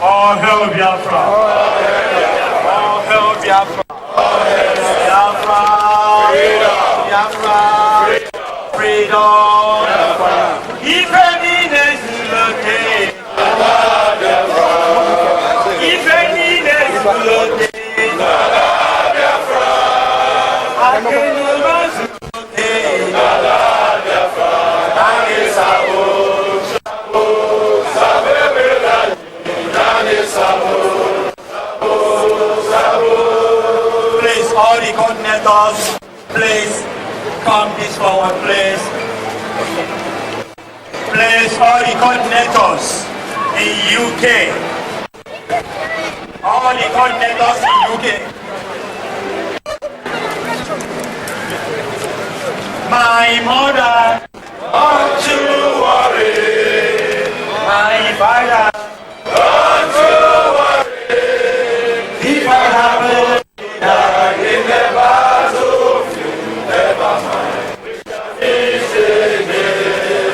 All hell Biafra. All hell Biafra. Biafra. Biafra. Freedom. If any nation locate. If any nation locate. Biafra. I can locate. Biafra. I is please, all the coordinators, please come this forward, please. Please, all the coordinators in UK. All the coordinators in UK. My mother, don't you worry. My father, don't you worry. If I have a in the battle, you never mind.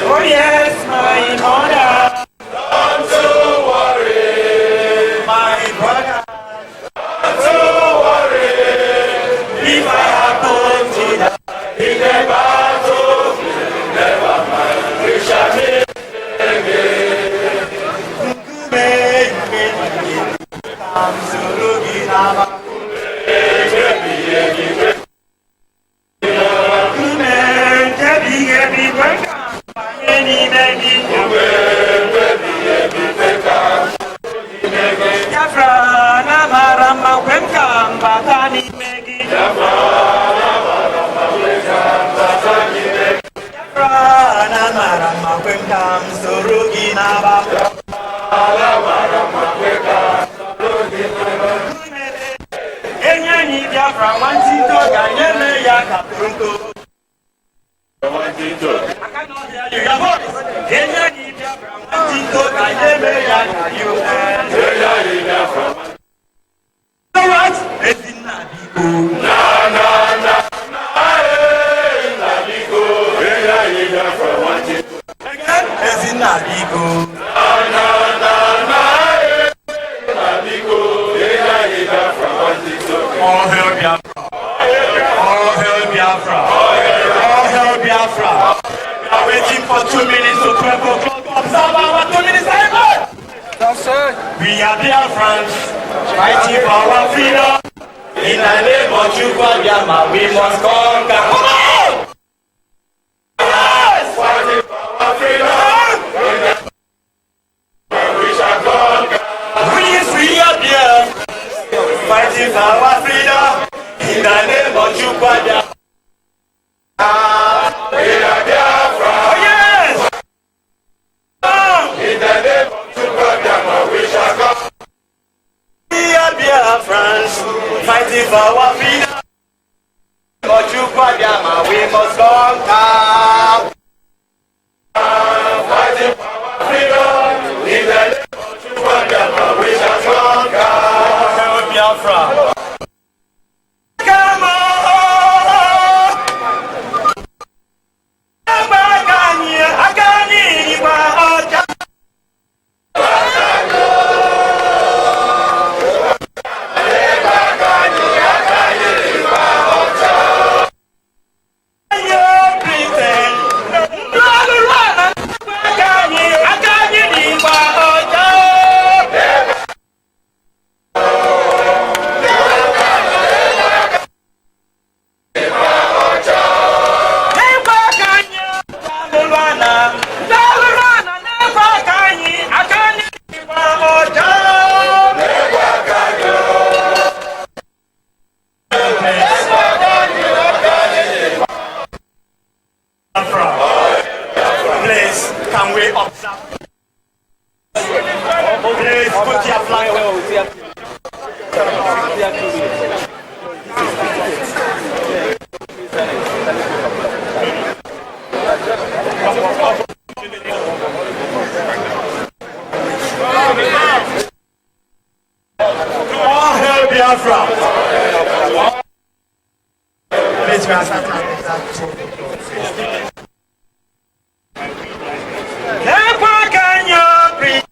Oh yes, my mother, don't you worry. My brother, don't you worry. If I happen to die in the battle, you never mind. We shall meet again. I'm so looking at we are Biafrans, fighting for our freedom. In the name of Chukwuemeka, we must conquer. Come on! Yes! Fighting for our freedom. We shall conquer. We are Biafrans, fighting for our freedom. In the name of Chukwuemeka. We are Biafrans. Oh yes! In the name of Chukwuemeka, we shall conquer. We are Biafrans, fighting for our freedom. For Chukwuemeka, we must conquer. Fighting for our freedom. In the name of Chukwuemeka, we shall conquer. Biafra. Come on! Please put your flag down. All hail Biafra. Please, never can you breathe.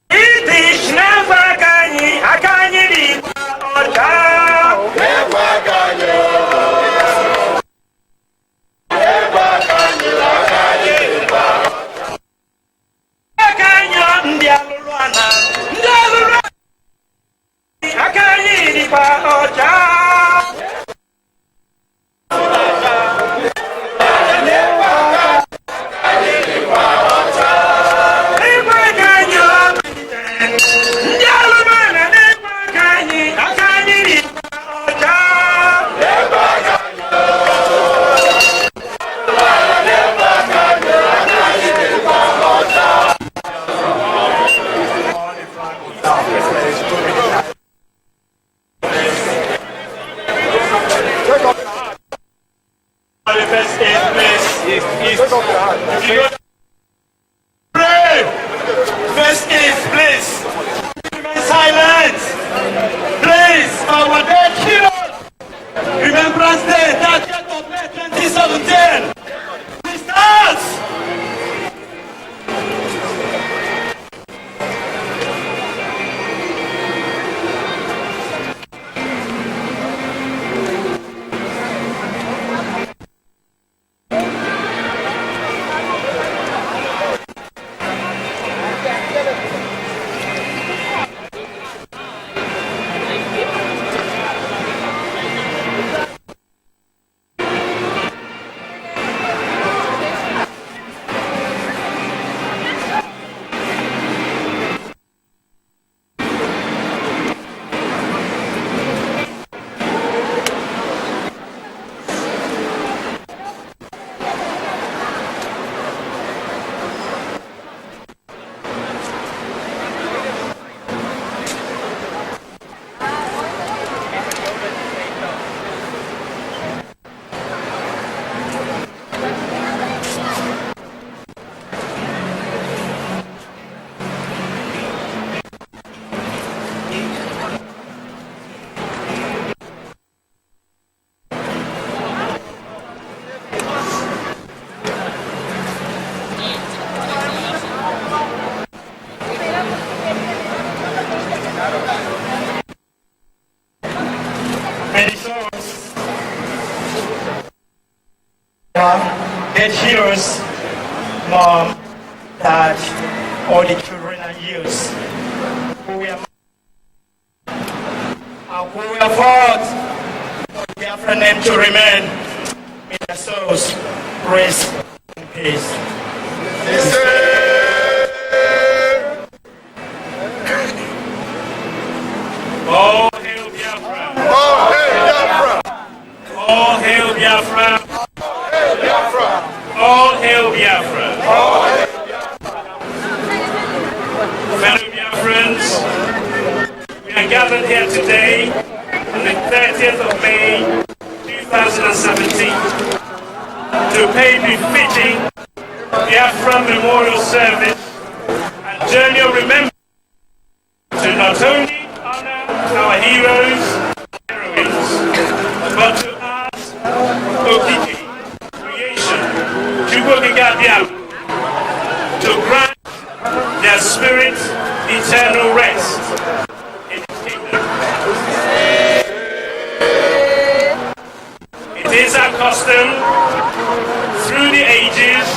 British never can you. I can't eat or down. Never can you. Never can you. I can't eat. I can't eat. Ndialuana. Ndialuana. I can't eat or down. First is please. Remain silent. Please, our dead heroes. Remembrance Day, 30th of May 2017. We start. Dead heroes, mom, dad, all the children and youths who were fought for their name to remain. May their souls rest in peace. All hail Biafra! All hail Biafra! All hail Biafra! All hail Biafra! Fellow Biafrans, we are gathered here today on the 30th of May 2017 to pay befitting Biafra Memorial Service and journey of remembrance to not only honor our heroes and heroines, but to ask Okiki to grant their spirit eternal rest in His kingdom. It is our custom through the ages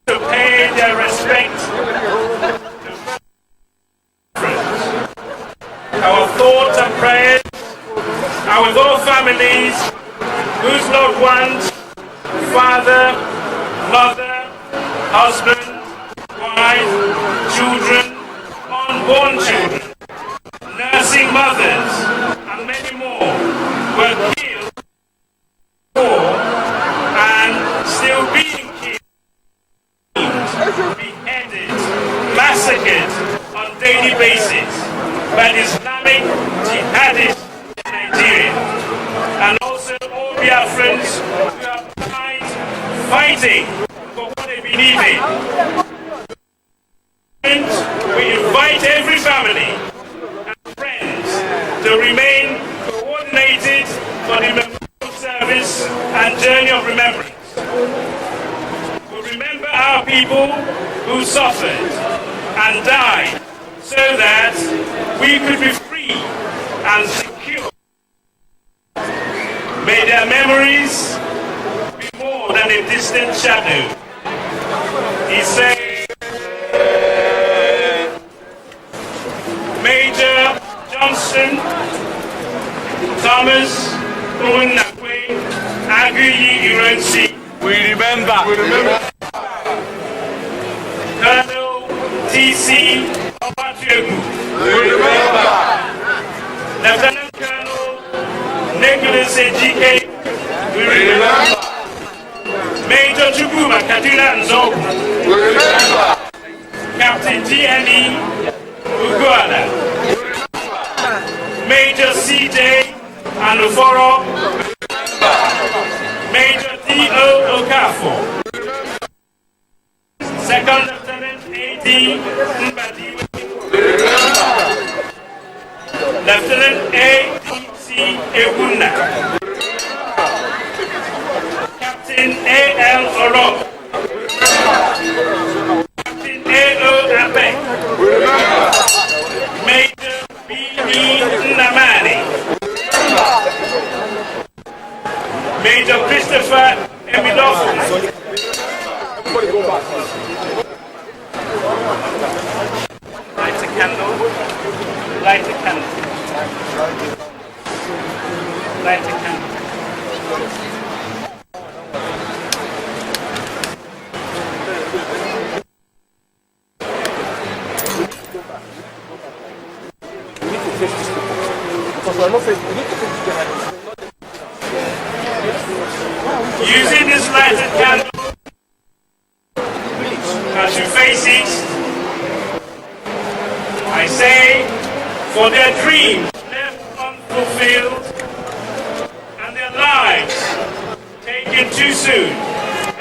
to pay their respect to friends. Our thoughts and prayers are with all families whose loved ones, father, mother, husband, wife, children, unborn children, nursing mothers, and many more were killed and still being killed, beheaded, massacred, massacred on daily basis by the Islamic jihadists in Nigeria, and also all Biafrans who are fighting for what they believe in. We invite every family and friends to remain coordinated for the memorial service and journey of remembrance. We remember our people who suffered and died so that we could be free and secure. May their memories be more than a distant shadow. He said, Major Johnson Thomas Owenakwe Aguiyi Ironsi. We remember. Colonel T.C. Obatuegu. We remember. Lieutenant Colonel Nicholas Ejike. We remember. Major Chukwuma Kaduna Nzogu. We remember. Captain T.N.E. Uguala. Major C.J. Anuforo. Major D.O. Okafor. Second Lieutenant A.D. Mbadiwe. Lieutenant A.D.C. Ewuna. Captain A.L. Oro. Captain A.O. Abek. Major B.E. Nnamani. Major Christopher Emidofo. Light a candle. Light a candle. Light a candle. Using this lighted candle as you face east, I say, for their dreams left unfulfilled and their lives taken too soon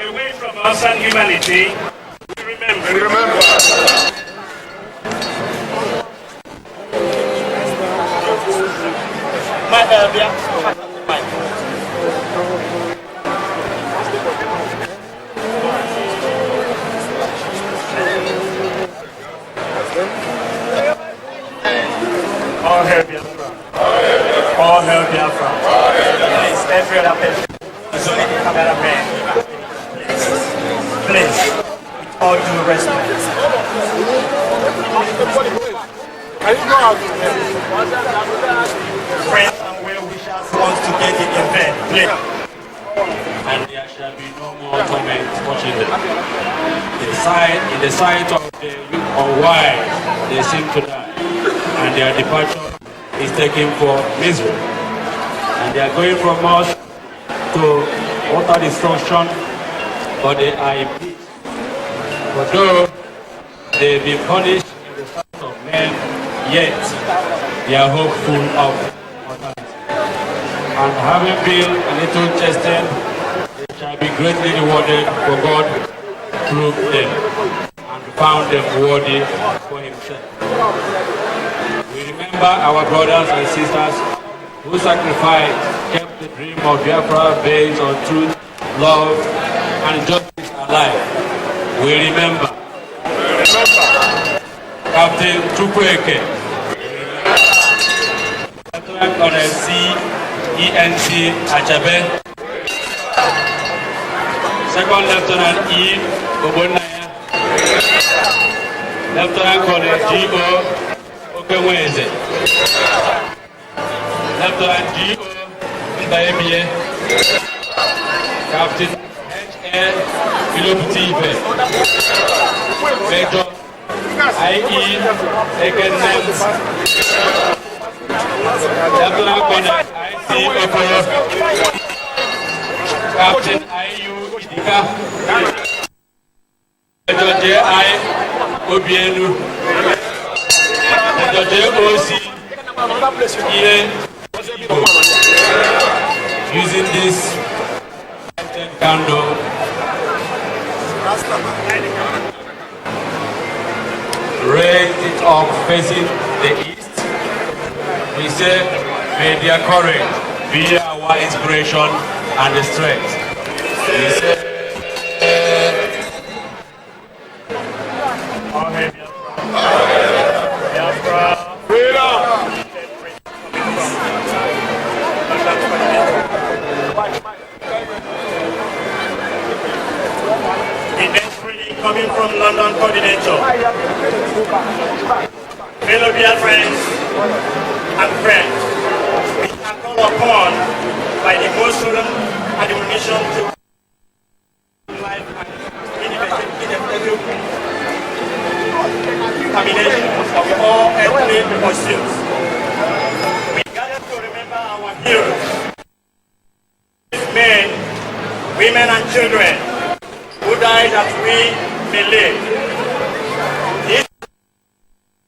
away from us and humanity, we remember. We remember. All hail Biafra. All hail Biafra. Please, every other person is only the cameraman. Please, with all due respect. Friends and well-wishers want to get the event. Please. And there shall be no more torment touching them. In the sight of why they seem to die, and their departure is taken for misery. And they are going from us to utter destruction, but they are in peace. For though they've been punished in the sight of men, yet they are hopeful of mortality. And having been a little chastened, they shall be greatly rewarded, for God proved them and found them worthy for himself. We remember our brothers and sisters who sacrificed, kept the dream of Biafra based on truth, love, and justice alive. We remember Captain Chukwueke, Lieutenant Colonel C.E.N.C. Achabe, Second Lieutenant E. Obonaya, Lieutenant Colonel G.O. Okeweze, Lieutenant G.O. Ndaebie, Captain H.A. Iloputibe, Major I.E. Ekenem, Lieutenant Colonel I.C. Okoyo, Captain I.U. Idika, Major J.I. Obienu. And the OC here using this candle. Raise it up facing the east. We say, may their courage be our inspiration and the strength. We say, coming from London Continental. Fellow dear friends and friends, we are called upon by the most solemn admonition to life and inevitable termination of all earthly pursuits. We gather to remember our heroes, men, women and children who died that we may live. This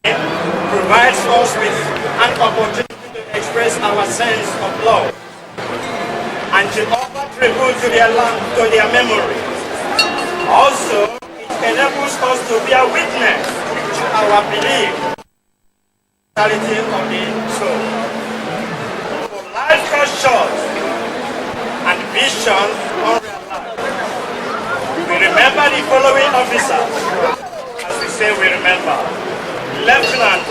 provides us with an opportunity to express our sense of love and to offer tribute to their memory. Also, it enables us to bear witness to our belief in the reality of the soul. For life cut short and vision unrealized, we remember the following officers, as we say we remember. Lieutenant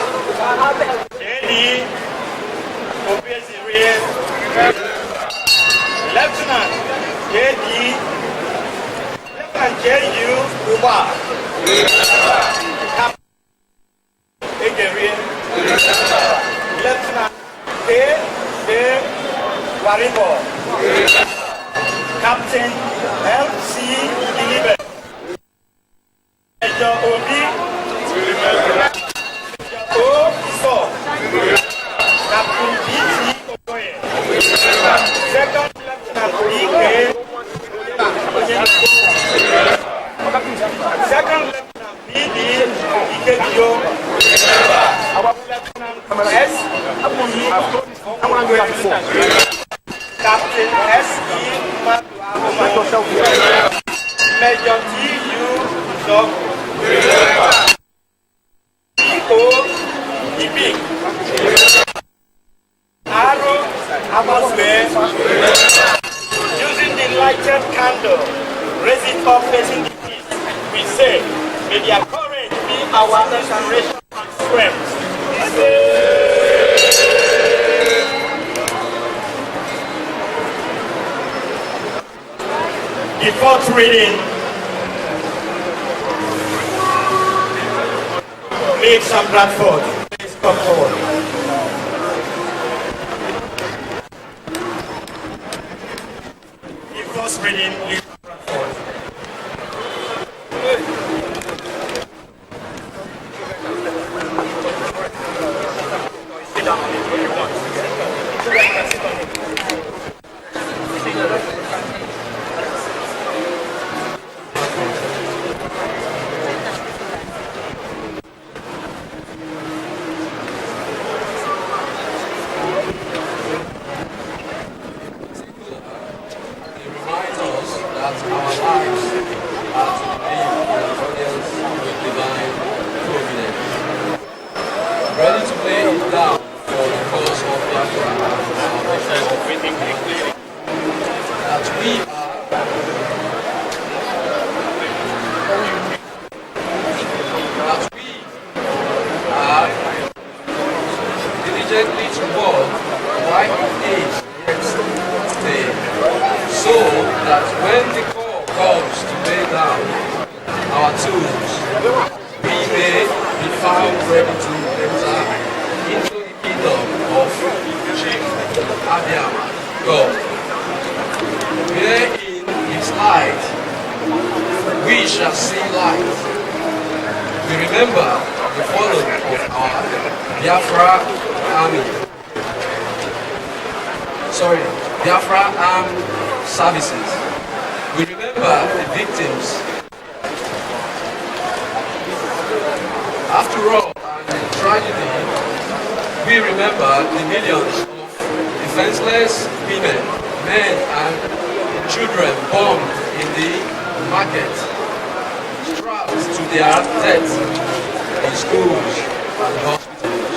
J.D. Obezire, Lieutenant J.D. Lieutenant J.U. Uba, Captain Egerie, Lieutenant K.D. Waribo, Captain L.C. Ilibe, Major Obi, Major O. So, Captain B.T. Okoye, Second Lieutenant B.K. Second Lieutenant B.D. Ikebio, Lieutenant S. Captain S.E. Major T.U. Dog, P.O. Arrow Abaswe, using the lighted candle, raise it up facing the east. We say, may their courage be our inspiration and strength. The fourth reading, Leeds and Bradford, please come forward. The first reading, Leeds and Bradford. Sit down if you want. Ready to lay it down for the cause of Biafra. That we are diligently to work right age next day, so that when the call comes to lay down our tools, we may be found ready to enter into the kingdom of Chief Abiyama God. Wherein His light, we shall see light. We remember the following of our Biafra armed services. We remember the victims horror and tragedy, we remember the millions of defenseless women, men, and children bombed in the market, strapped to their death in schools and hospitals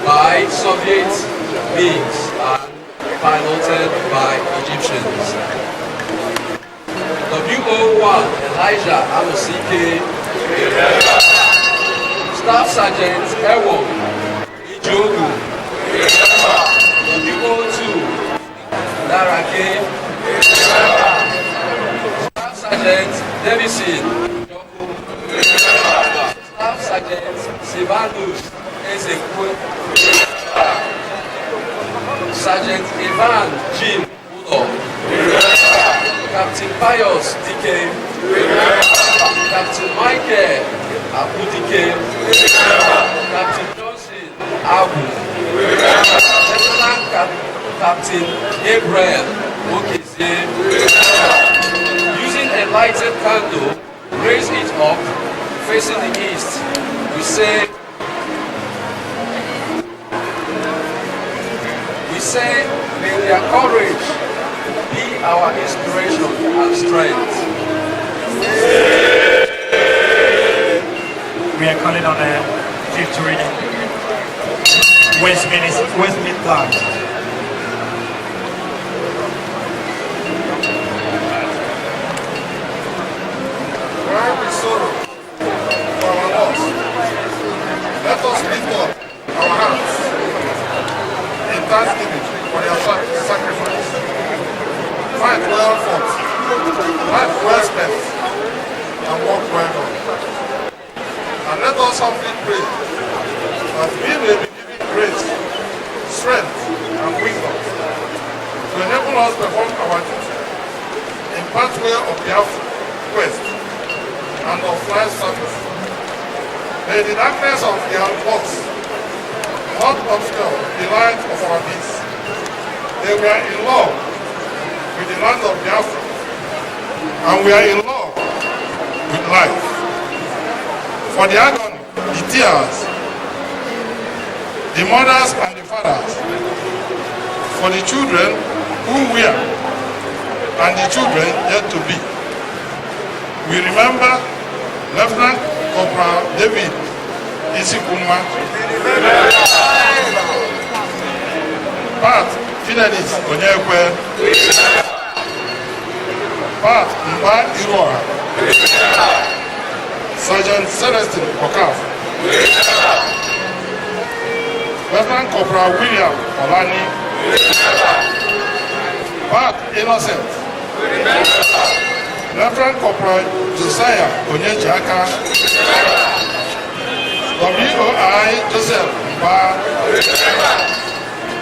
by Soviet means and piloted by Egyptians. WO1 Elijah Amosike, Staff Sergeant Ewon Ijogu, WO2 Larake, Staff Sergeant Davison Staff Sergeant Sivanus Ezekwe, Sergeant Ivan Jim Udo, Captain Pius Dike, Captain Michael Abu Dike, Captain Johnson Abu, Lieutenant Captain Gabriel Okeze. Using a lighted candle, raise it up, facing the east. We say, may their courage be our inspiration and strength. We are calling on the fifth reading. West Midlands. While we sorrow for our loss, let us lift up our hands in thanksgiving for their sacrifice. Fight well fought, life well spent, and work well done. And let us humbly pray that we may be given grace, strength, and wisdom to enable us to perform our duty in pathway of the quest and of life's service. May the darkness of their works not obscure the light of our peace. They were in love with the land of Biafra, and we are in love with life. For the agony, the tears, the mothers and the fathers, for the children who were and the children yet to be. We remember Lieutenant Corporal David Isikuma, Pat Fidelis Onyekwe, Pat Mba Iroha, Sergeant Celestine Okaf, Lieutenant Corporal William Olani, Pat Innocent, Lieutenant Corporal Josiah Onyejaka, WOI Joseph Mba,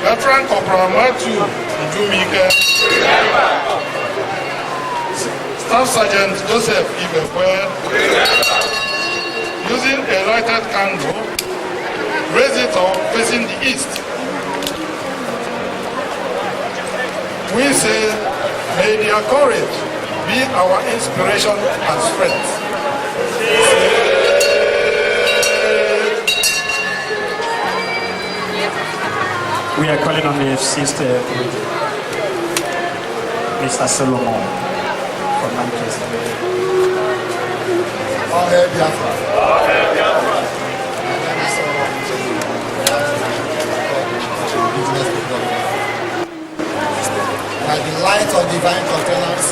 Lieutenant Corporal Matthew Njumike, Staff Sergeant Joseph Ibekwe. Using a lighted candle, raise it up facing the east. We say, may their courage be our inspiration and strength. We are calling on the sister Mr. Solomon from Manchester. All hail Biafra. All hail Biafra. By the light of divine containers,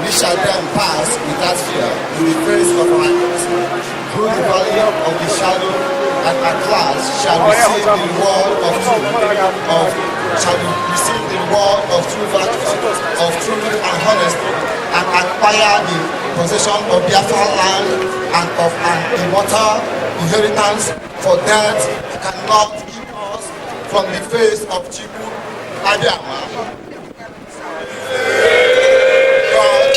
we shall then pass without fear in the face of our enemies, through the valley of the shadow, and at last shall receive the reward of truth, virtues, of truth and honesty, and acquire the possession of Biafra land and of an immortal inheritance, for death cannot keep us from the face of Chiku Abiama. God,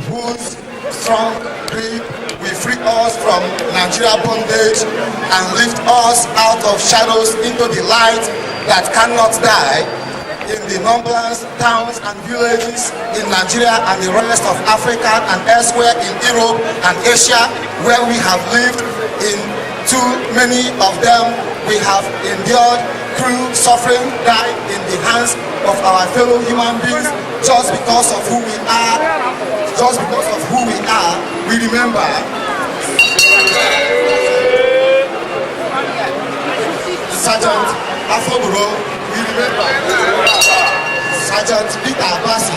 whose strong grip will free us from Nigeria bondage and lift us out of shadows into the light that cannot die, in the numberless towns and villages in Nigeria and the rest of Africa and elsewhere in Europe and Asia, where we have lived. In too many of them, we have endured cruel suffering, died in the hands of our fellow human beings just because of who we are. Just because of who we are, we remember Sergeant Afoburo, we remember Sergeant Peter Bassi,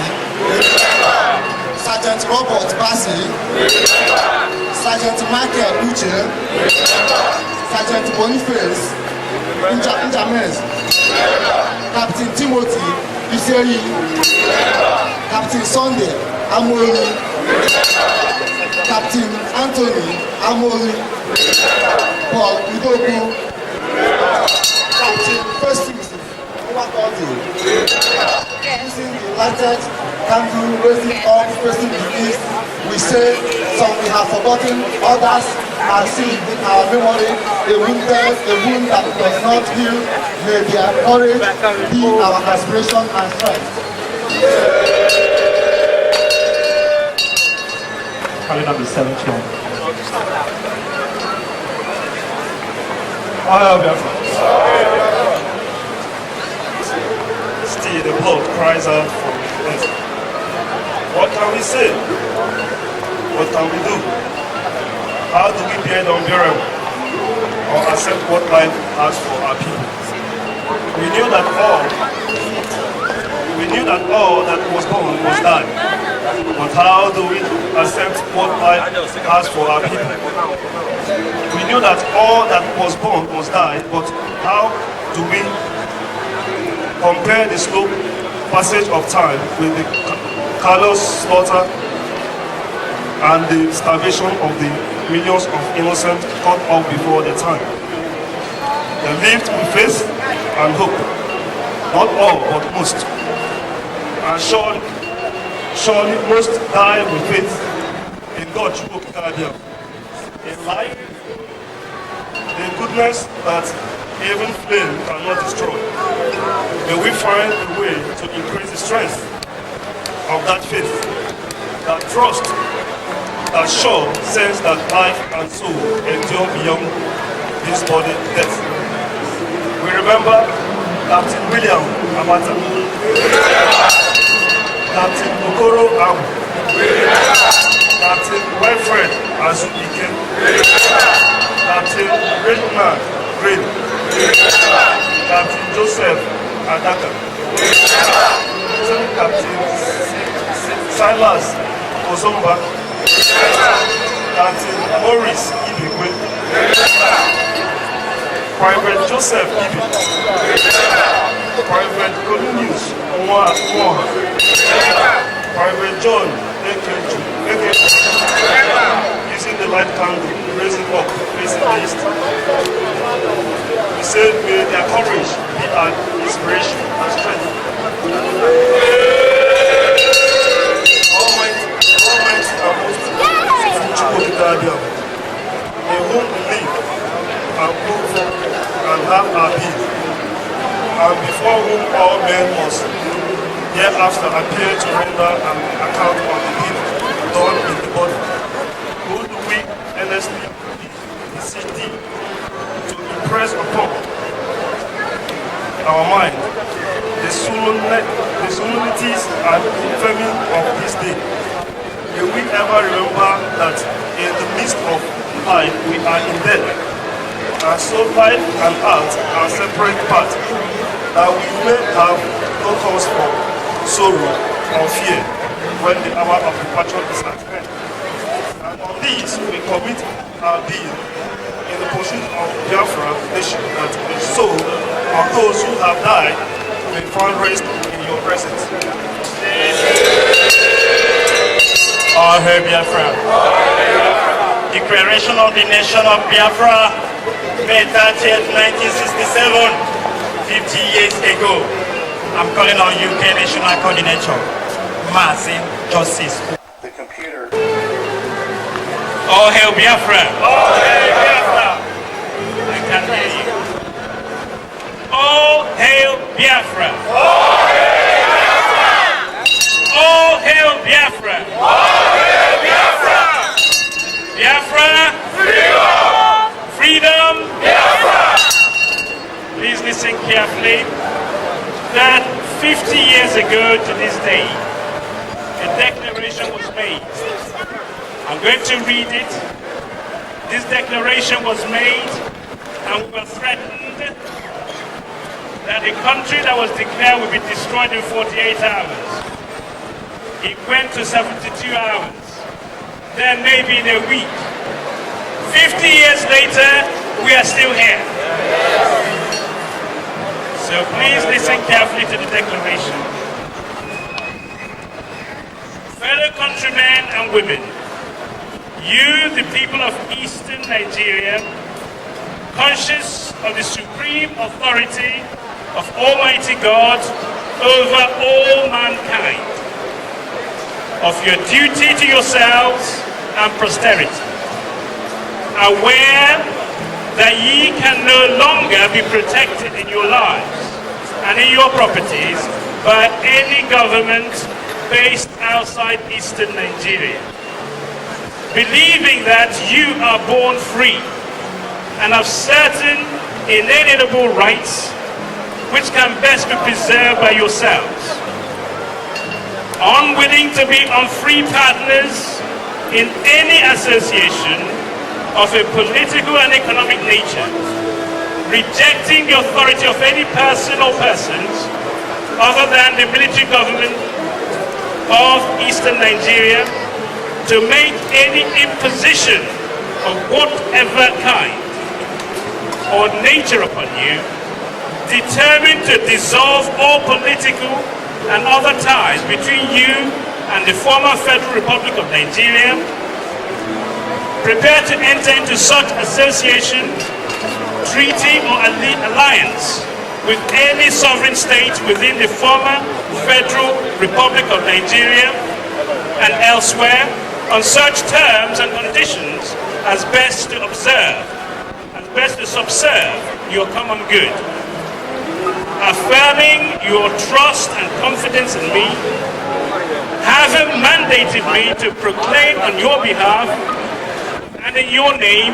Sergeant Robert Bassi, Sergeant Michael Uche, Sergeant Boniface Njames, Captain Timothy Iseri, Captain Sunday Amoli, Captain Anthony Amoli, Paul Udoku, Captain Festus Uwakoti, using the lighted candle raising up facing the east, we say some we have forgotten, others are still in our memory. A wound that does not heal, may their courage be our aspiration and strength. Carry number 17. Still the blood cries out for death. What can we say? What can we do? How do we bear the unbearable or accept what life has for our people? We knew that all that was born must die. But how do we accept what life has for our people? We knew that all that was born must die, but how do we compare the slow passage of time with the callous slaughter and the starvation of the millions of innocents cut off before their time? They lived with faith and hope. Not all, but most. And surely most die with faith in God, in life, in goodness that even flame cannot destroy. May we find a way to increase the strength of that faith, that trust, that sure sense that life and soul endure beyond this body death. We remember Captain William Amata, Captain Okoro Abu, Captain Wilfred Azubike, Captain Redman Green, Captain Joseph Adaka, Captain Silas Ozomba, Captain Maurice Ibigwe, Private Joseph Ibi, Private Colonius Moha, Private John Ekeju, using the light candle, raising up, facing the east. We say, may their courage be an inspiration and strength. Almighty and most Chukwukabiam, in whom we live and move and have our being, and before whom all men must hereafter appear to render an account of the deed done in the body. Who do we earnestly beseech thee to impress upon our mind the solemnities and infamy of this day? May we ever remember that in the midst of life we are in death, and so life and art are separate parts, that we may have no cause for sorrow or fear when the hour of departure is at hand. And on these we commit our being in the pursuit of Biafra nation, that the soul of those who have died may find rest in your presence. All hail Biafra. Declaration of the Nation of Biafra, May 30th, 1967, 50 years ago. I'm calling on UK National Coordinator, Martin Justice. The computer. All hail Biafra. All hail Biafra. I can't hear you. All hail Biafra. All hail All hail Biafra! All hail Biafra! Biafra! Freedom! Freedom! Biafra! Please listen carefully. That 50 years ago to this day, a declaration was made. I'm going to read it. This declaration was made, and we were threatened that the country that was declared would be destroyed in 48 hours. It went to 72 hours, then maybe in a week. 50 years later, we are still here. So please listen carefully to the declaration. Fellow countrymen and women, you, the people of Eastern Nigeria, conscious of the supreme authority of Almighty God over all mankind, of your duty to yourselves and posterity, aware that ye can no longer be protected in your lives and in your properties by any government based outside Eastern Nigeria. Believing that you are born free and have certain inalienable rights which can best be preserved by yourselves. Unwilling to be unfree partners in any association of a political and economic nature, rejecting the authority of any person or persons other than the military government of Eastern Nigeria to make any imposition of whatever kind or nature upon you, determined to dissolve all political and other ties between you and the former Federal Republic of Nigeria, prepare to enter into such association, treaty or alliance with any sovereign state within the former Federal Republic of Nigeria and elsewhere on such terms and conditions as best to observe, as best to subserve your common good. Affirming your trust and confidence in me, having mandated me to proclaim on your behalf and in your name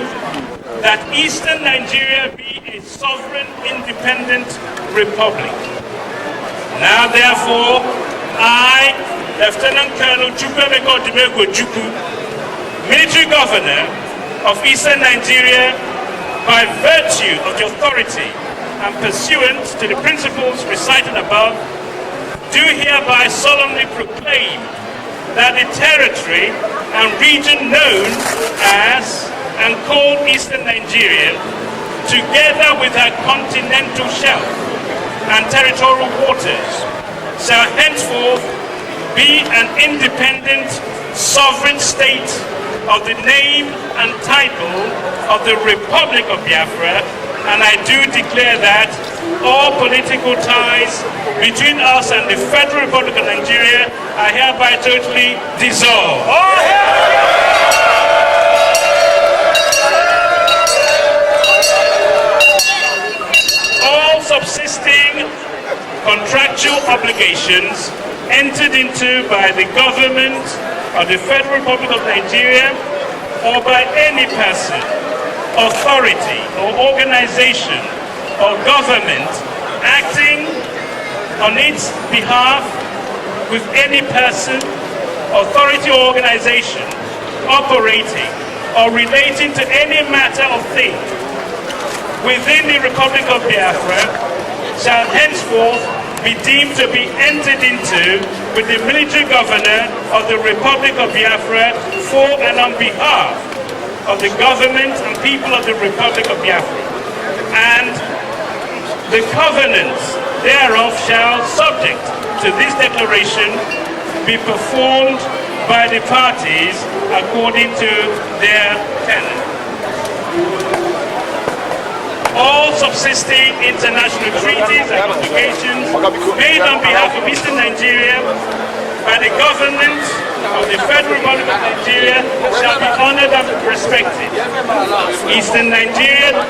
that Eastern Nigeria be a sovereign, independent republic. Now, therefore, I, Lieutenant Colonel Chukwuemeka Odumegwu, Military Governor of Eastern Nigeria, by virtue of the authority and pursuant to the principles recited above, do hereby solemnly proclaim that the territory and region known as and called Eastern Nigeria, together with her continental shelf and territorial waters, shall henceforth be an independent, sovereign state of the name and title of the Republic of Biafra, and I do declare that all political ties between us and the Federal Republic of Nigeria are hereby totally dissolved. All subsisting contractual obligations entered into by the government of the Federal Republic of Nigeria or by any person, authority or organization or government acting on its behalf with any person, authority or organization operating or relating to any matter of thing within the Republic of Biafra shall henceforth be deemed to be entered into with the military governor of the Republic of Biafra for and on behalf of the government and people of the Republic of Biafra. And the covenants thereof shall, subject to this declaration, be performed by the parties according to their tenor. All subsisting international treaties and obligations made on behalf of Eastern Nigeria by the government of the Federal Republic of Nigeria shall be honored and respected. Eastern Nigeria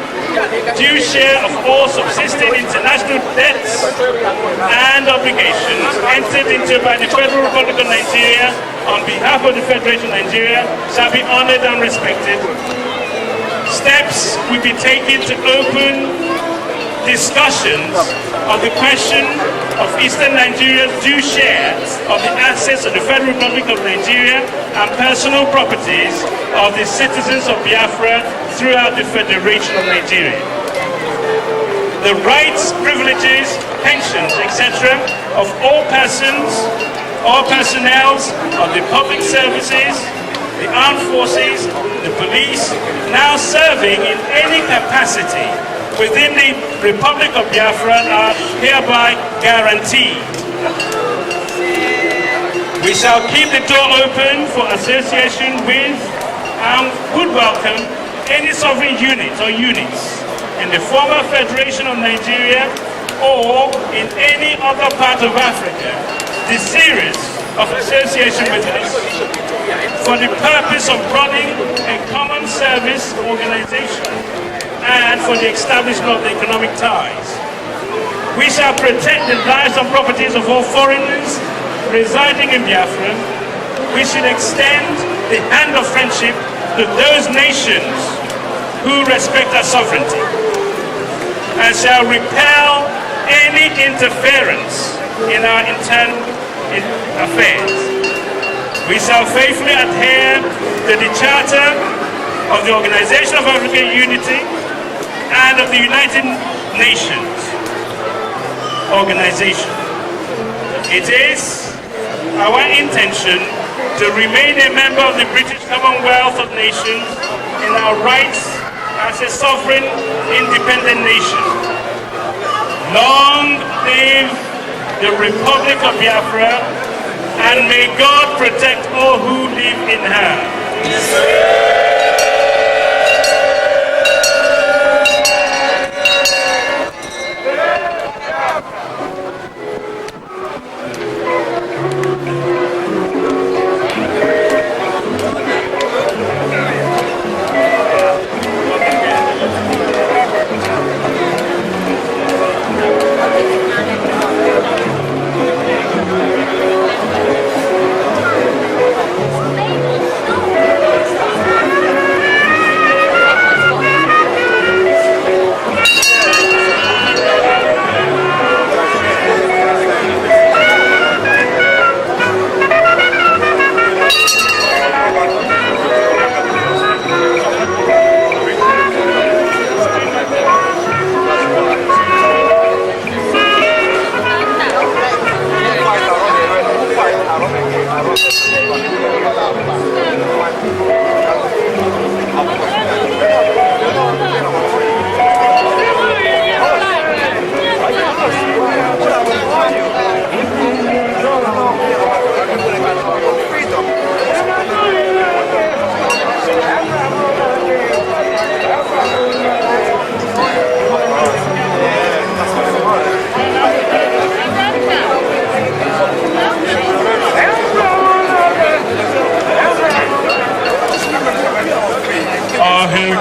due share of all subsisting international debts and obligations entered into by the Federal Republic of Nigeria on behalf of the Federation of Nigeria shall be honored and respected. Steps will be taken to open discussions of the question of Eastern Nigeria's due share of the assets of the Federal Republic of Nigeria and personal properties of the citizens of Biafra throughout the Federation of Nigeria. The rights, privileges, pensions, etc. of all persons, all personnel of the public services, the armed forces, the police, now serving in any capacity within the Republic of Biafra are hereby guaranteed. We shall keep the door open for association with and would welcome any sovereign unit or units in the former Federation of Nigeria or in any other part of Africa, the series of association with us for the purpose of running a common service organization and for the establishment of the economic ties. We shall protect the lives and properties of all foreigners residing in Biafra. We should extend the hand of friendship to those nations who respect our sovereignty and shall repel any interference in our internal affairs. We shall faithfully adhere to the Charter of the Organization of African Unity and of the United Nations organization. It is our intention to remain a member of the British Commonwealth of Nations in our rights as a sovereign, independent nation. Long live the Republic of Biafra, and may God protect all who live in her.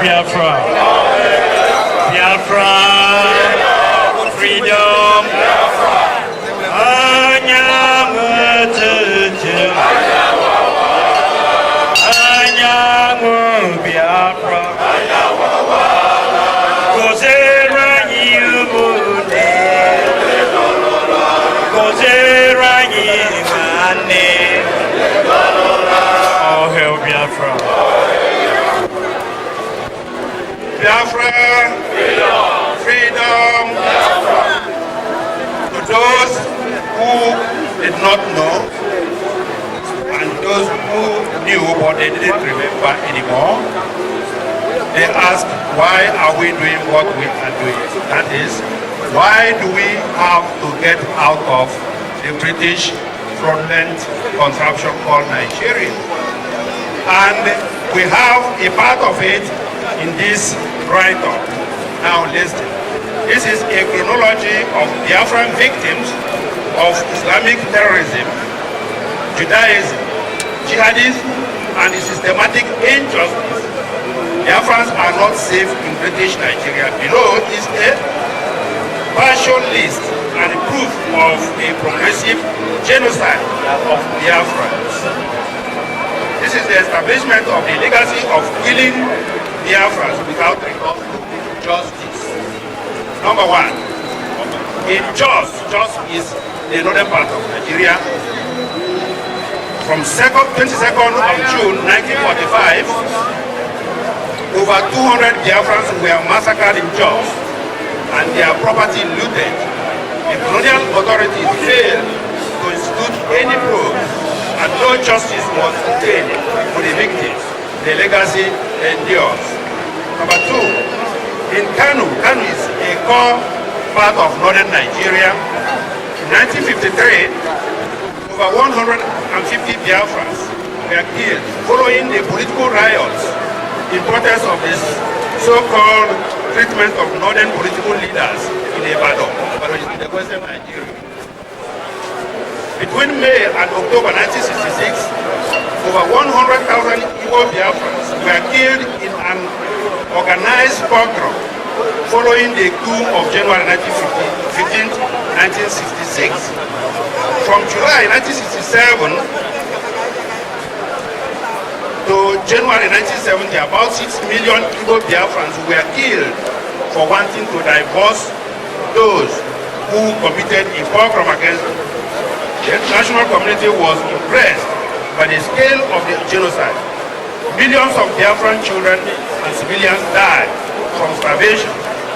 Biafra. Biafra. Freedom. Anyangu Biafra. Kozera yubune. Kozera yimane. Oh, hail Biafra. Biafra, freedom, to those who did not know and those who knew but they didn't remember anymore. They ask, why are we doing what we are doing? That is, why do we have to get out of the British fraudulent contraption called Nigeria? And we have a part of it in this write-up. Now listen, this is a chronology of Biafran victims of Islamic terrorism, Judaism, jihadism, and the systematic injustice, Biafrans are not safe in British Nigeria. Below is a partial list and a proof of a progressive genocide of Biafrans. This is the establishment of the legacy of killing Biafrans without recourse to justice. Number one, in Jos is the northern part of Nigeria. From 22nd of June 1945, over 200 Biafrans were massacred in Jos and their property looted. The colonial authorities failed to institute any probe and no justice was obtained for the victims. The legacy endures. Number two, in Kano is a core part of northern Nigeria. In 1953, over 150 Biafrans were killed following the political riots in protest of this so-called treatment of northern political leaders in Ibadan, in the western Nigeria. Between May and October 1966, over 100,000 IPOB Biafrans were killed in an organized pogrom following the coup of January 15, 1966. From July 1967 to January 1970, about 6 million IPOB Biafrans were killed for wanting to divorce those who committed a pogrom against them. The international community was impressed by the scale of the genocide. Millions of Biafran children and civilians died from starvation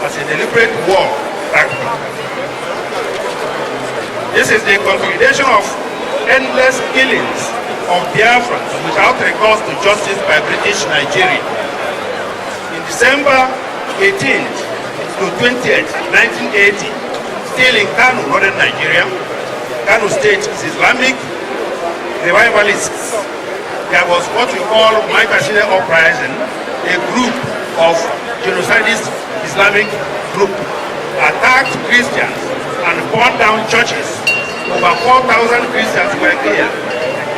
as a deliberate war tactic. This is the consolidation of endless killings of Biafrans without recourse to justice by British Nigeria. In December 18th to 20th, 1980, still in Kano, northern Nigeria, Kano State is Islamic revivalists. There was what we call Maitasine uprising, a group of genocidist Islamic group, attacked Christians and burned down churches. Over 4,000 Christians were killed,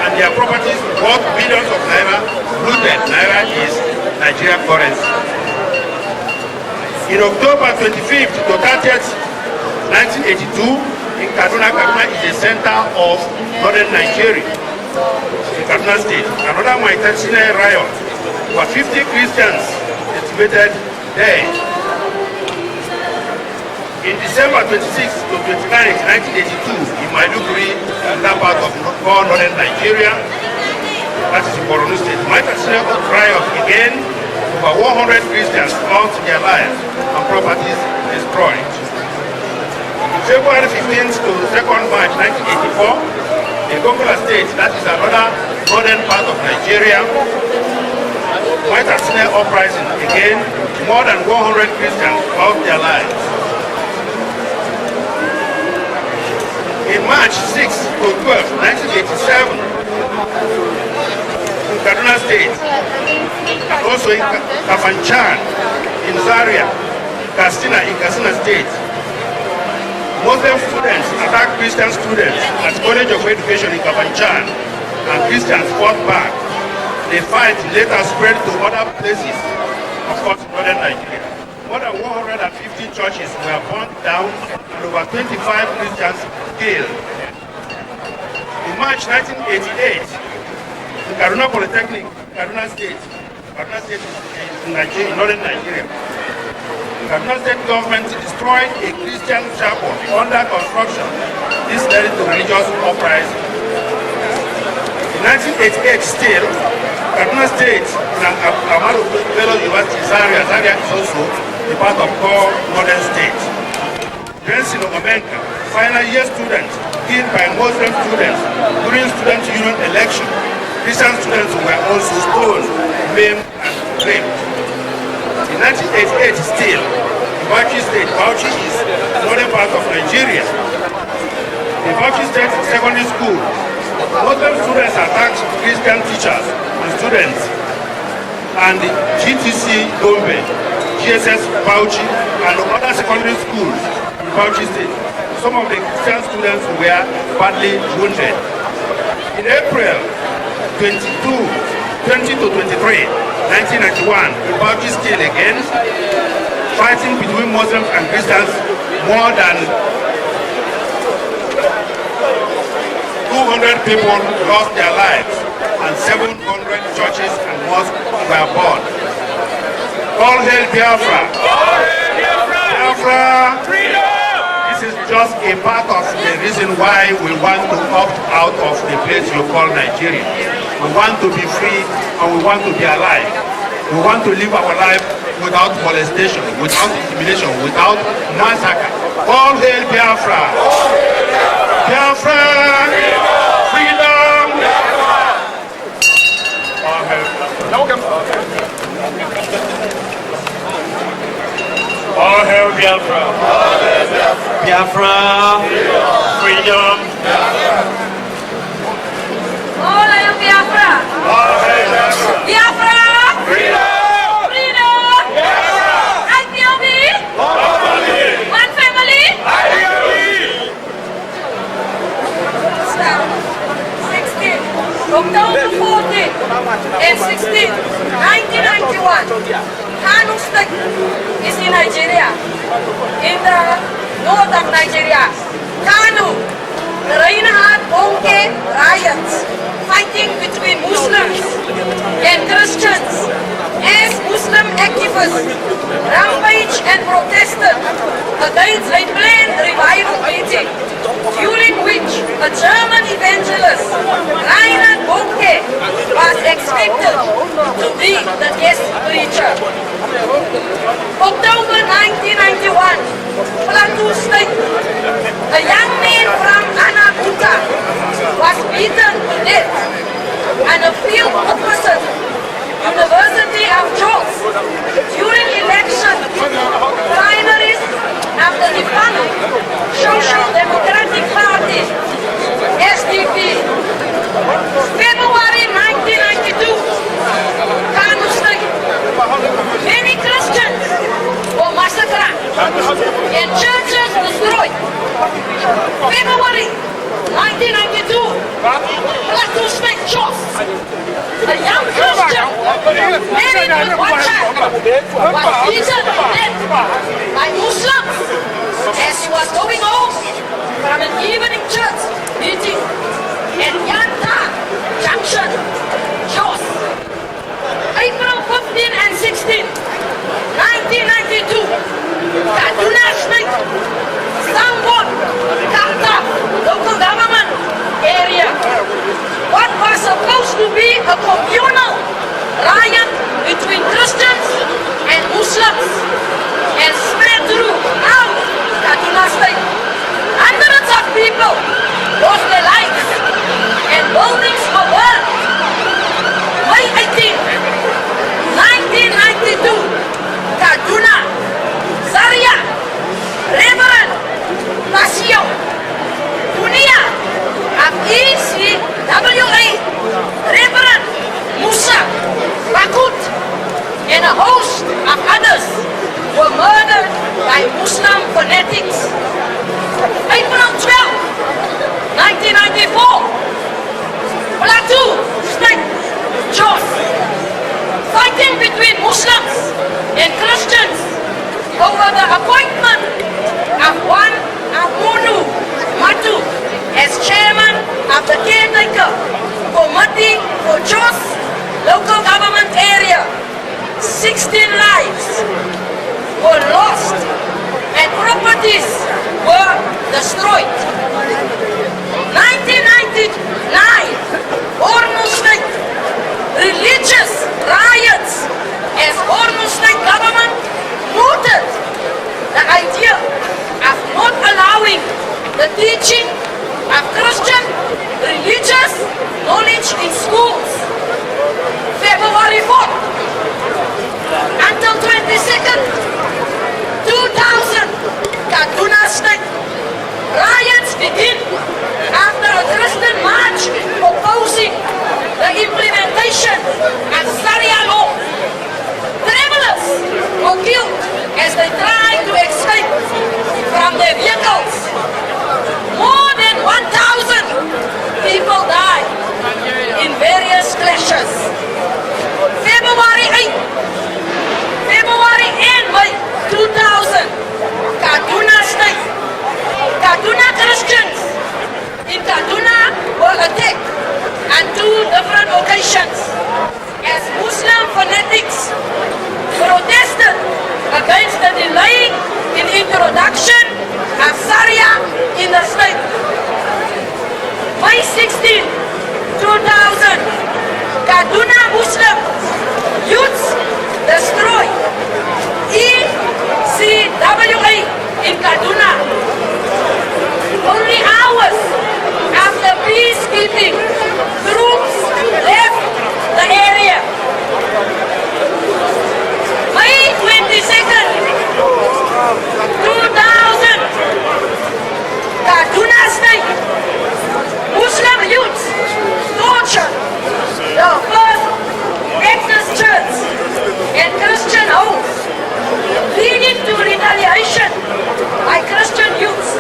and their properties worth billions of naira looted. Naira is Nigerian currency. In October 25th to 30th, 1982, in Kaduna is the center of northern Nigeria, in Kaduna State. Another Maitasine riot, over 50 Christians estimated there. In December 26th to 29th, 1982, in Maiduguri, that part of northern Nigeria, that is in Borno State, Maitasine riot again, over 100 Christians lost their lives and properties destroyed. February 15th to 2nd March 1984, in Gongola State, that is another northern part of Nigeria, Maitasine uprising again, more than 100 Christians lost their lives. In March 6th to 12th, 1987, in Kaduna State, and also in Kafanchan, in Zaria, in Katsina State, Muslim students attacked Christian students at College of Education in Kafanchan, and Christians fought back. The fight later spread to other places across northern Nigeria. More than 150 churches were burned down and over 25 Christians killed. In March 1988, in Kaduna Polytechnic, Kaduna State is in northern Nigeria. Kaduna State government destroyed a Christian chapel under construction. This led to religious uprising. In 1988 still, Kaduna State in Ahmadu Bello University, Zaria is also a part of core northern state. Benson Omenka, final year students killed by Muslim students during student union election. Christian students were also stoned, maimed, and raped. In 1988 still, Bauchi State, Bauchi is the northern part of Nigeria. In Bauchi State Secondary School, Muslim students attacked Christian teachers and students, and the GTC Gombe, GSS Bauchi, and other secondary schools in Bauchi State. Some of the Christian students were badly wounded. In April 20 to 23, 1991, IPOB still again, fighting between Muslims and Christians. More than 200 people lost their lives and 700 churches and mosques were burned. All hail Biafra! Biafra! This is just a part of the reason why we want to opt out of the place you call Nigeria. We want to be free and we want to be alive. We want to live our life without molestation, without intimidation, without massacre. All hail Biafra! Biafra! Freedom! All hail Biafra! Biafra, freedom. All hail Biafra! Biafra! Freedom! IPOB! One family! 16, October 14 and 16, 1991. Kano State is in Nigeria, in the north of Nigeria. Kano, the Reinhard Bonke riots, fighting between Muslims and Christians as Muslim activists rampage and protested against a planned revival meeting, during which a German evangelist, Reinhard Bonke, was expected to be the guest preacher. October 1991, Plateau State, a young man from Anabuta was beaten to death and a field opposite University of Jos during election primaries of the defunct Social Democratic Party, SDP. February 1992, Kano State, many Christians were massacred and churches destroyed. February 1992, Plateau State Jos, a young Christian married with one child was beaten to death by Muslims as he was going home from an evening church meeting at Yanta Junction, Jos. April 15 and 16, 1992, Kaduna State, Sambon, Kata, local government area. What was supposed to be a communal riot between Christians and Muslims and spread throughout Kaduna State. Hundreds of people lost their lives and buildings were burned. May 18, 1992, Kaduna, Zaria, Reverend Tasio, Dunia of ECWA, Reverend Musa, Bakut, and a host of others were murdered by Muslim fanatics. April 12, 1994, Plateau State, Jos, fighting between Muslims and Christians over the appointment of one Amunu Matu as chairman of the caretaker committee for Jos local government area. 16 lives were lost and properties were destroyed. 1999, Borno State, religious riots as Borno State government mooted the idea of not allowing the teaching of Christian religious knowledge in schools. February 4th until 22nd, 2000, Kaduna State, riots begin after a Christian march opposing the implementation of Sharia law. Travelers were killed as they tried to escape from their vehicles. More than 1,000 people died in various in Kaduna. Only hours after peacekeeping troops left the area. May 22nd, 2000, Kaduna State, Muslim youths tortured the first Baptist church and Christian homes, leading to retaliation by Christian youths.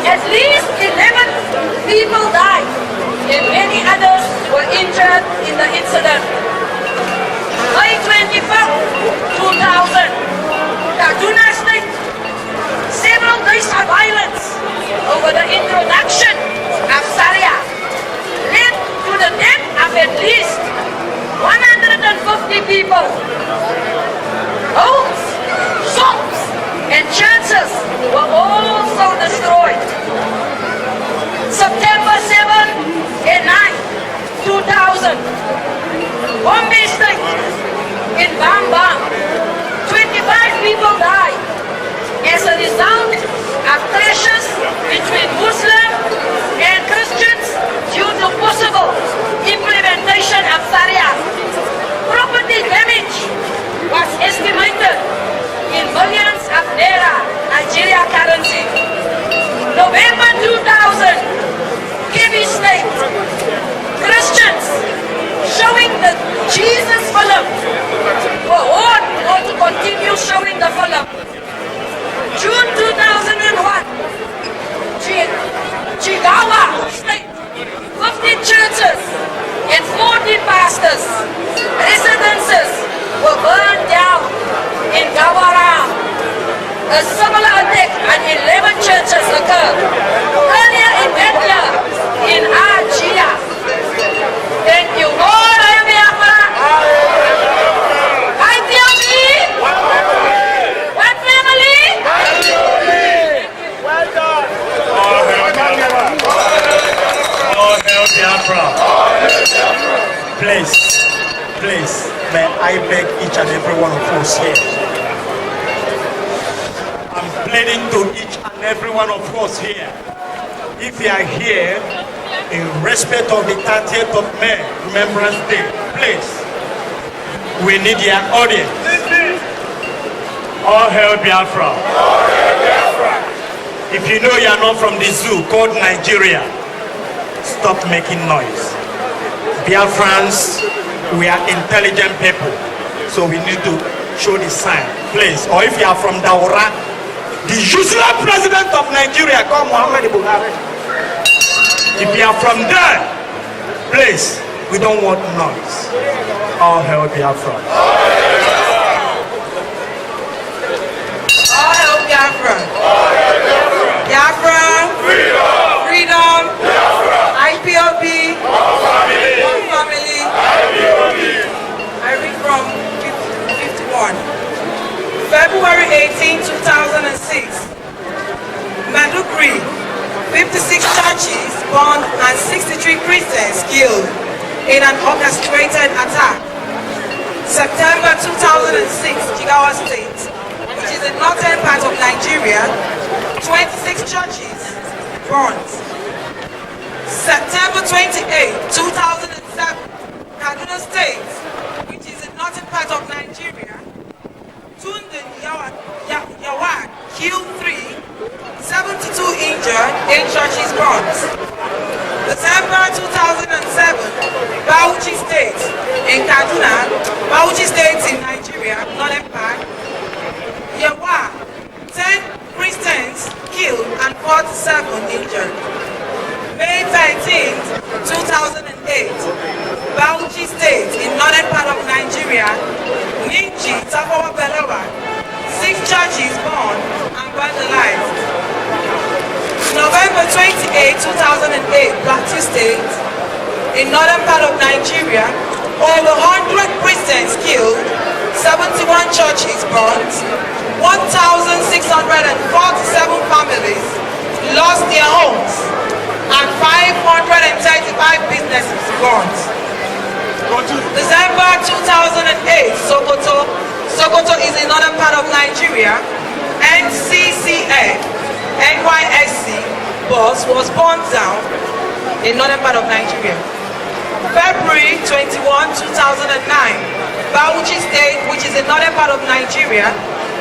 At least 11 people died and many others were injured in the incident. May 24, 2000, Kaduna State, several days of violence over the introduction of Sharia led to the death of at least 150 people. Homes, shops, and churches were also destroyed. September 7 and 9, 2000, Bombay State, in Bambam, 25 people died as a result of clashes between Muslim and Christians due to possible implementation of Sharia. Property damage was estimated in millions of naira Nigeria currency. November 2000, Kebbi State, Christians showing the Jesus film were warned not to continue showing the film. June 2001, Jigawa State, 50 churches and 40 pastors' residences were burned down in Gawaram. A similar attack on 11 churches occurred earlier in that year in Ajia. Thank you. All hail Biafra! IPOB! One family! Well done. All hail Biafra. All hail Biafra. Please, may I beg each and every one of us here. I'm pleading to each and every one of us here. If you are here in respect of the 30th of May, Remembrance Day, please, we need your audience. All hail Biafra. If you know you are not from the zoo called Nigeria, stop making noise. Biafrans, we are intelligent people, so we need to show the sign, please. Or if you are from Daura, the usual president of Nigeria, called Muhammad Buhari. If you are from there, please, we don't want noise. All hail Biafra. All hail Biafra. Biafra. Freedom. IPOB. One family. I read from 51. February 18, 2006. Madugri. 56 churches burned and 63 Christians killed in an orchestrated attack. September 2006, Jigawa State, which is the northern part of Nigeria, 26 churches burned. September 28, 2007, Kaduna State, which is the northern part of Nigeria, Tunde Yawad killed 3, 72 injured, 8 churches burned. December 2007, Bauchi State in Kaduna, Bauchi State in Nigeria, northern part, Yawa, 10 Christians killed and 47 injured. May 13, 2008, Bauchi State in northern part of Nigeria, Ninji, Tafawa Belawa, 6 churches burned and vandalized. November 28, 2008, Plateau State, in northern part of Nigeria, over 100 Christians killed, 71 churches burned, 1,647 families lost their homes, and 535 businesses burned. December 2008, Sokoto is in northern part of Nigeria, NCCS, NYSC bus was burned down in northern part of Nigeria. February 21, 2009, Bauchi State, which is in northern part of Nigeria,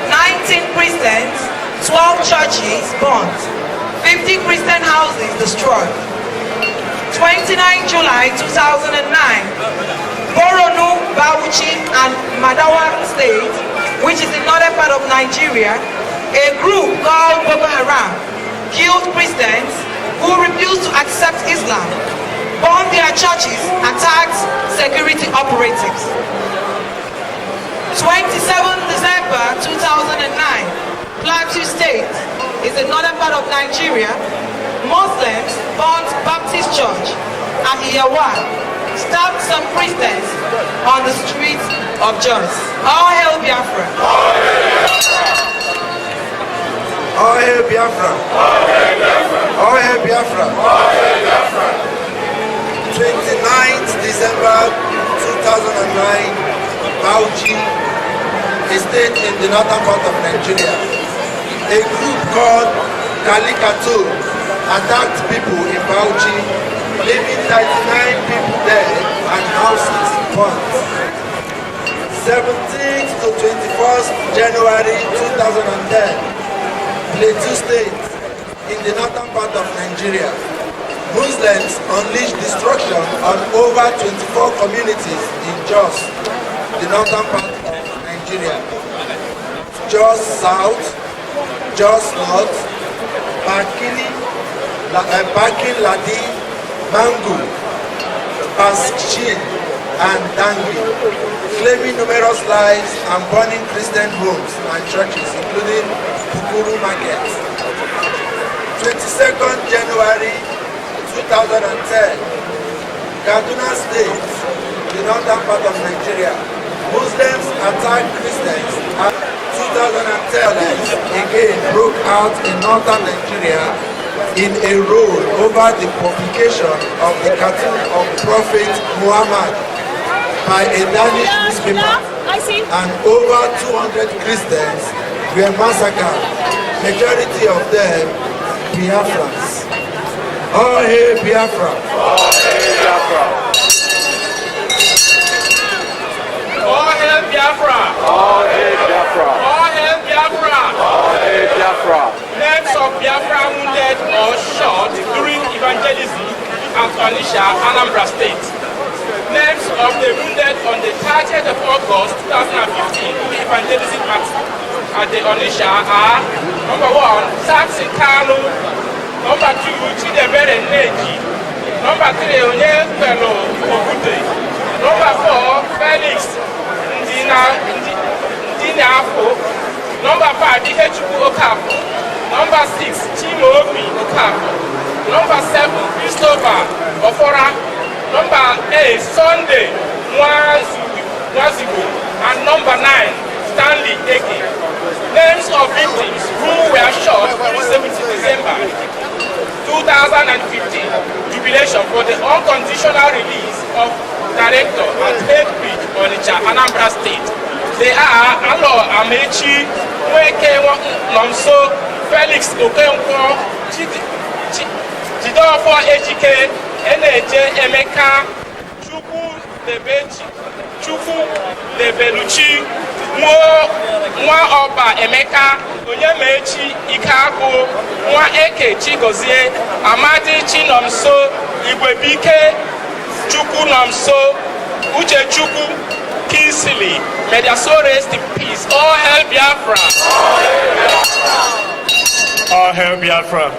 19 Christians, 12 churches burned, 50 Christian houses destroyed. 29 July 2009, Borno, Bauchi, and Madawa State, which is in northern part of Nigeria, a group called Boko Haram killed Christians who refused to accept Islam, burned their churches, attacked security operatives. 27 December 2009, Plateau State is in northern part of Nigeria. Muslims burned Baptist Church at Iyawa, stabbed some Christians on the streets of Jos. All hail Biafra! All hail Biafra! All hail Biafra! 29th December 2009, Bauchi, a state in the northern part of Nigeria. A group called Kalikato attacked people in Bauchi, leaving 39 people dead and houses burnt. 17th to 21st January 2010, Plateau State, in the northern part of Nigeria, Muslims unleashed destruction on over 24 communities in Jos, the northern part of Nigeria. Jos South, Jos North, Bakin Ladi, Mangu, Paskin, and Dangi, claiming numerous lives and burning Christian homes and churches, including Pukuru Market. 22nd January 2010, Kaduna State, the northern part of Nigeria, Muslims attacked Christians. And 2010 again broke out in northern Nigeria in a row over the publication of the cartoon of Prophet Muhammad by a Danish newspaper, and over 200 Christians were massacred, majority of them Biafrans. All hail Biafra! All hail Biafra! All hail Biafra! All hail Biafra! All hail Biafra! All hail Biafra! Names of Biafra wounded or shot during evangelism at Onitsha, Anambra State. Names of the wounded on the 30th of August 2015 during evangelism at the Onitsha are: number 1, Saxon Kanu; number 2, Chidebere Neji; number 3, Onyefelo Ogude; number 4, Felix Ndinafo; number 5, Ikechukwu Okafor; number 6, Chimobi Okafor; number 7, Christopher Ofora; number 8, Sunday Nwazibo; and number 9, Stanley Eke. Names of victims who were shot during 17 December 2015 jubilation for the unconditional release of director at Head Bridge, Onitsha, Anambra State. They are Alo Amechi, Nweke Nomso, Felix Okonkwo, Jidofo Ejike, Eneje Emeka, Chukwu Lebeluchi, Nwa Oba Emeka, Onyemechi Ikago, Nwa Eke Chigozie, Amadi Chinomso, Igwebike Chukwu Nomso, Uche Chukwu Kinsley. May their soul rest in peace. All hail Biafra! All hail Biafra!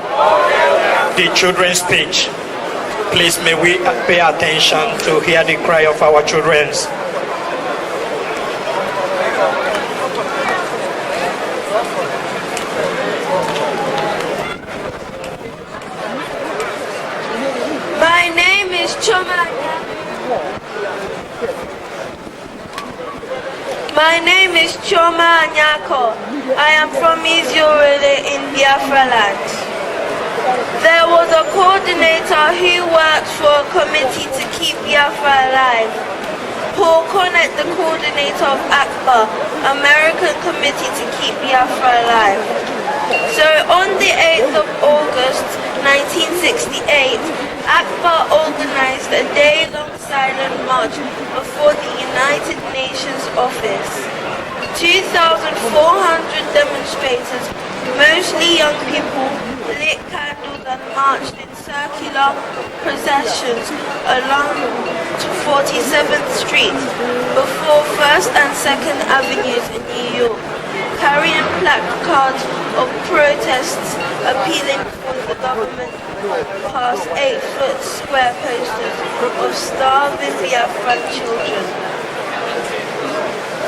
The children's speech. Please may we pay attention to hear the cry of our children. My name is Choma. My name is Choma Anyako. I am from Iziorele in Biafra land. There was a coordinator who worked for a committee to keep Biafra alive. Paul Connett, the coordinator of ACBA, American Committee to Keep Biafra Alive. So on the 8th of August 1968, Akbar organized a day-long silent march before the United Nations office. 2,400 demonstrators, mostly young people, lit candles and marched in circular processions along 47th Street before 1st and 2nd Avenues in New York, carrying placards of protests appealing for the government pass 8-foot square posters of starving Biafran children.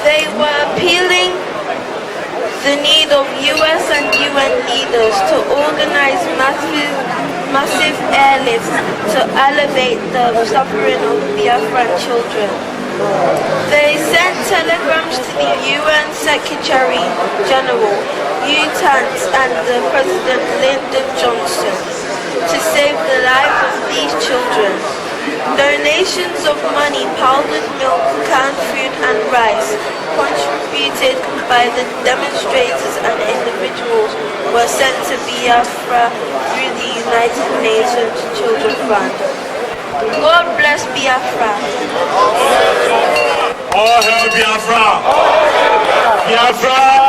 They were appealing the need of US and UN leaders to organize massive airlifts to alleviate the suffering of Biafran children. They sent telegrams to the UN Secretary General, UTANS, and the President Lyndon Johnson to save the lives of these children. Donations of money, powdered milk, canned food and rice contributed by the demonstrators and individuals were sent to Biafra through the United Nations Children's Fund. God bless Biafra. All hail Biafra! Biafra!